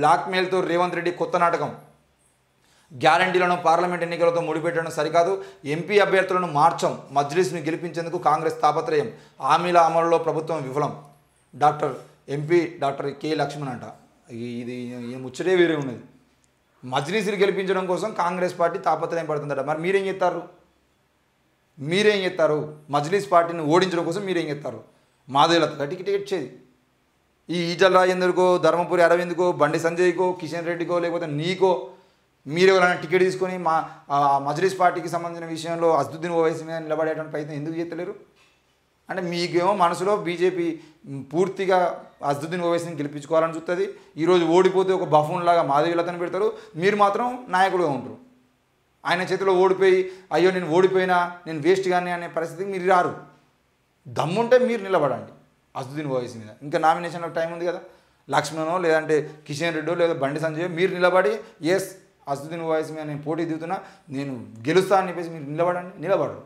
బ్లాక్మెయిల్తో రేవంత్ రెడ్డి కొత్త నాటకం. గ్యారంటీలను పార్లమెంట్ ఎన్నికలతో ముడిపెట్టడం సరికాదు, ఎంపీ అభ్యర్థులను మార్చం, మజ్లిస్ను గెలిపించేందుకు కాంగ్రెస్ తాపత్రయం, హామీల అమలులో ప్రభుత్వం విఫలం. డాక్టర్ కె లక్ష్మణ్ అంట. ఇది ముచ్చటే వేరే ఉన్నది. మజ్లిస్ని గెలిపించడం కోసం కాంగ్రెస్ పార్టీ తాపత్రయం పడుతుందట. మరి మీరేం చేస్తారు? మజ్లిస్ పార్టీని ఓడించడం కోసం మీరేం చేస్తారు? మాధవీలత టికెట్ ఇచ్చేది ఈ ఈటల రాజేందర్కో, ధర్మపురి అరవింద్కో, బండి సంజయ్కో, కిషన్ రెడ్డికో, లేకపోతే నీకో మీరు ఎవరైనా టికెట్ తీసుకొని మజ్లిస్ పార్టీకి సంబంధించిన విషయంలో అసదుద్దీన్ ఓవైసీ మీద నిలబడేటువంటి ప్రయత్నం ఎందుకు చేస్తలేరు? అంటే మీకేమో మనసులో బీజేపీ పూర్తిగా అసదుద్దీన్ ఓవైసీని గెలిపించుకోవాలని చూస్తుంది. ఈరోజు ఓడిపోతే ఒక బఫూన్ లాగా మాధవీలతను పెడతారు, మీరు మాత్రం నాయకుడుగా ఉంటారు. ఆయన చేతిలో ఓడిపోయి అయ్యో నేను ఓడిపోయినా, నేను వేస్ట్ కానీ అనే పరిస్థితికి మీరు రారు. దమ్ముంటే మీరు నిలబడండి అసదుద్దీన్ ఓవైసీ మీద. ఇంకా నామినేషన్లో టైం ఉంది కదా. లక్ష్మణో లేదంటే కిషన్ రెడ్డో లేదా బండి సంజయ్ మీరు నిలబడి ఎస్ అసదుద్దీన్ ఓవైసీ మీద నేను పోటీ దిగుతున్నా, నేను గెలుస్తా అని చెప్పేసి మీరు నిలబడరు.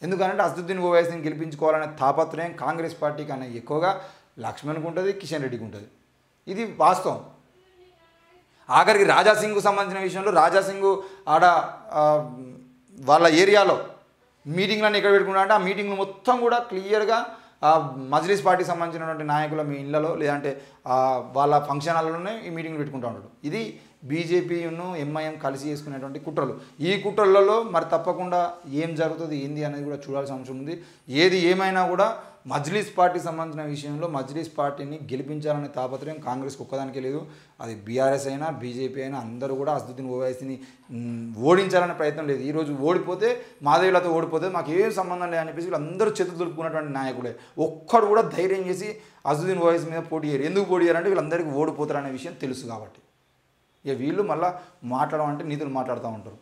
ఎందుకంటే అసదుద్దీన్ ఓవైసీని గెలిపించుకోవాలనే తాపత్రయం కాంగ్రెస్ పార్టీ కన్నా ఎక్కువగా లక్ష్మణ్కి ఉంటుంది, కిషన్ రెడ్డికి ఉంటుంది. ఇది వాస్తవం. ఆఖరికి రాజాసింగ్కు సంబంధించిన విషయంలో రాజాసింగ్ ఆడ వాళ్ళ ఏరియాలో మీటింగ్లను ఎక్కడ పెట్టుకున్నా అంటే ఆ మీటింగ్లు మొత్తం కూడా క్లియర్గా మజ్లిస్ పార్టీకి సంబంధించినటువంటి నాయకుల మీ ఇళ్లలో లేదంటే వాళ్ళ ఫంక్షన్ హాల్లోనే ఈ మీటింగ్లు పెట్టుకుంటూ ఉంటాడు. ఇది బీజేపీను ఎంఐఎం కలిసి చేసుకునేటువంటి కుట్రలు. ఈ కుట్రలలో మరి తప్పకుండా ఏం జరుగుతుంది ఏంది అనేది కూడా చూడాల్సిన అవసరం ఉంది. ఏది ఏమైనా కూడా మజ్లిస్ పార్టీకి సంబంధించిన విషయంలో మజ్లిస్ పార్టీని గెలిపించాలనే తాపత్రయం కాంగ్రెస్కి ఒక్కదానికే లేదు. అది బీఆర్ఎస్ అయినా బీజేపీ అయినా అందరూ కూడా అసదుద్దీన్ ఓవైసీని ఓడించాలనే ప్రయత్నం లేదు. ఈరోజు ఓడిపోతే మాధవీలతో ఓడిపోతే మాకు ఏం సంబంధం లేదని చెప్పేసి వీళ్ళందరూ చేతులు దులుపుకున్నటువంటి నాయకుడే. ఒక్కడు కూడా ధైర్యం చేసి అసదుద్దీన్ ఓవైసీ మీద పోటీ చేయరు. ఎందుకు పోటీ చేయాలంటే వీళ్ళందరికీ ఓడిపోతారనే విషయం తెలుసు కాబట్టి. ఇక వీళ్ళు మళ్ళీ మాట్లాడమంటే నీతులు మాట్లాడుతూ ఉంటారు.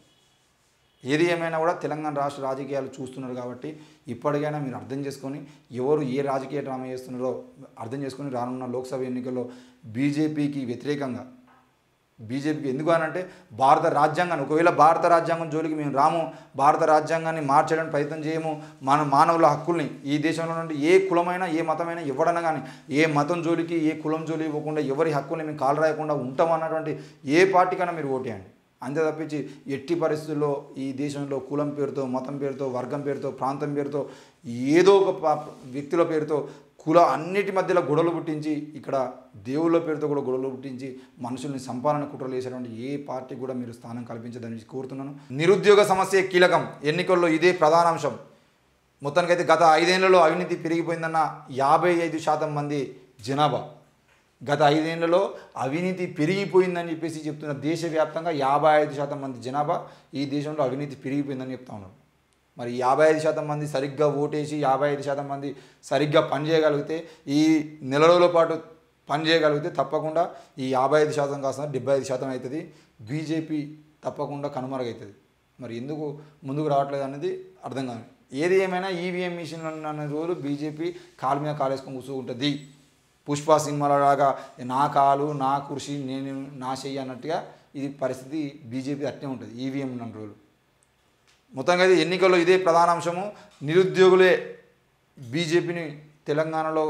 ఏది ఏమైనా కూడా తెలంగాణ రాష్ట్ర రాజకీయాలు చూస్తున్నారు కాబట్టి ఇప్పటికైనా మీరు అర్థం చేసుకొని ఎవరు ఏ రాజకీయ డ్రామా చేస్తున్నారో అర్థం చేసుకొని రానున్న లోక్సభ ఎన్నికల్లో బీజేపీకి వ్యతిరేకంగా బీజేపీకి ఎందుకు అనంటే భారత రాజ్యాంగాన్ని ఒకవేళ భారత రాజ్యాంగం జోలికి మేము రాము, భారత రాజ్యాంగాన్ని మార్చడానికి ప్రయత్నం చేయము, మన మానవుల హక్కుల్ని ఈ దేశంలో నుండి ఏ కులమైనా ఏ మతమైనా ఎవడన్నా కానీ ఏ మతం జోలికి ఏ కులం జోలి ఇవ్వకుండా ఎవరి హక్కుల్ని మేము కాలు రాయకుండా ఉంటామన్నటువంటి ఏ పార్టీకైనా మీరు ఓటేయండి. అంతే తప్పించి ఎట్టి పరిస్థితుల్లో ఈ దేశంలో కులం పేరుతో మతం పేరుతో వర్గం పేరుతో ప్రాంతం పేరుతో ఏదో ఒక వ్యక్తుల పేరుతో అన్నిటి మధ్యలో గొడవలు పుట్టించి ఇక్కడ దేవుళ్ళ పేరుతో కూడా గొడవలు పుట్టించి మనుషుల్ని సంపాదన కుట్రలు చేసేటువంటి ఏ పార్టీ కూడా మీరు స్థానం కల్పించదని కోరుతున్నాను. నిరుద్యోగ సమస్య కీలకం, ఎన్నికల్లో ఇదే ప్రధాన అంశం. మొత్తానికైతే గత 5 ఏళ్లలో అవినీతి పెరిగిపోయిందన్న 55% మంది జనాభా. గత 5 ఏళ్లలో అవినీతి పెరిగిపోయిందని చెప్పేసి చెప్తున్న దేశవ్యాప్తంగా 55% మంది జనాభా ఈ దేశంలో అవినీతి పెరిగిపోయిందని చెప్తా ఉన్నారు. మరి 55% మంది సరిగ్గా ఓటేసి 55% మంది సరిగ్గా పనిచేయగలిగితే ఈ నెల రోజుల పాటు పనిచేయగలిగితే తప్పకుండా ఈ 55% కాస్త 75% అవుతుంది. బీజేపీ తప్పకుండా కనుమరుగవుతుంది. మరి ఎందుకు ముందుకు రావట్లేదు అనేది అర్థం కాదు. ఏది ఏమైనా ఈవీఎం మిషన్ అనే రోజు బీజేపీ కాలు మీద కాలేసుకొని కూర్చుంటుంది. పుష్ప సినిమాలాగా నా కాలు నా కృషి నేను నా చెయ్యి అన్నట్టుగా ఇది పరిస్థితి బీజేపీ అట్నే ఉంటుంది ఈవీఎం అన్న రోజులు. మొత్తంగా అయితే ఎన్నికల్లో ఇదే ప్రధాన అంశము. నిరుద్యోగులే బీజేపీని తెలంగాణలో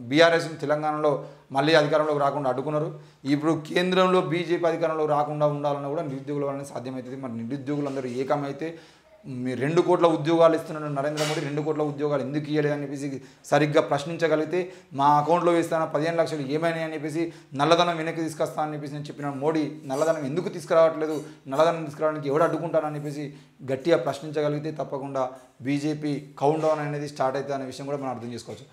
బీఆర్ఎస్ని తెలంగాణలో మళ్ళీ అధికారంలోకి రాకుండా అడ్డుకున్నారు. ఇప్పుడు కేంద్రంలో బీజేపీ అధికారంలో రాకుండా ఉండాలన్నా కూడా నిరుద్యోగుల వల్లనే సాధ్యమవుతుంది. మరి నిరుద్యోగులందరూ ఏకమైతే మీ 2 కోట్ల ఉద్యోగాలు ఇస్తున్నాడు నరేంద్ర మోడీ, 2 కోట్ల ఉద్యోగాలు ఎందుకు ఇవ్వలేదని చెప్పేసి సరిగ్గా ప్రశ్నించగలిగితే మా అకౌంట్లో వేస్తాను 15 లక్షలు ఏమైనా అని చెప్పేసి నల్లధనం వెనక్కి తీసుకొస్తా అని చెప్పేసి నేను చెప్పిన మోడీ నల్లధనం ఎందుకు తీసుకురావట్లేదు, నల్లధనం తీసుకురావడానికి ఎవడు అడ్డుకుంటానని చెప్పేసి గట్టిగా ప్రశ్నించగలిగితే తప్పకుండా బీజేపీ కౌంట్ డౌన్ అనేది స్టార్ట్ అవుతుంది అనే విషయం కూడా మనం అర్థం చేసుకోవచ్చు.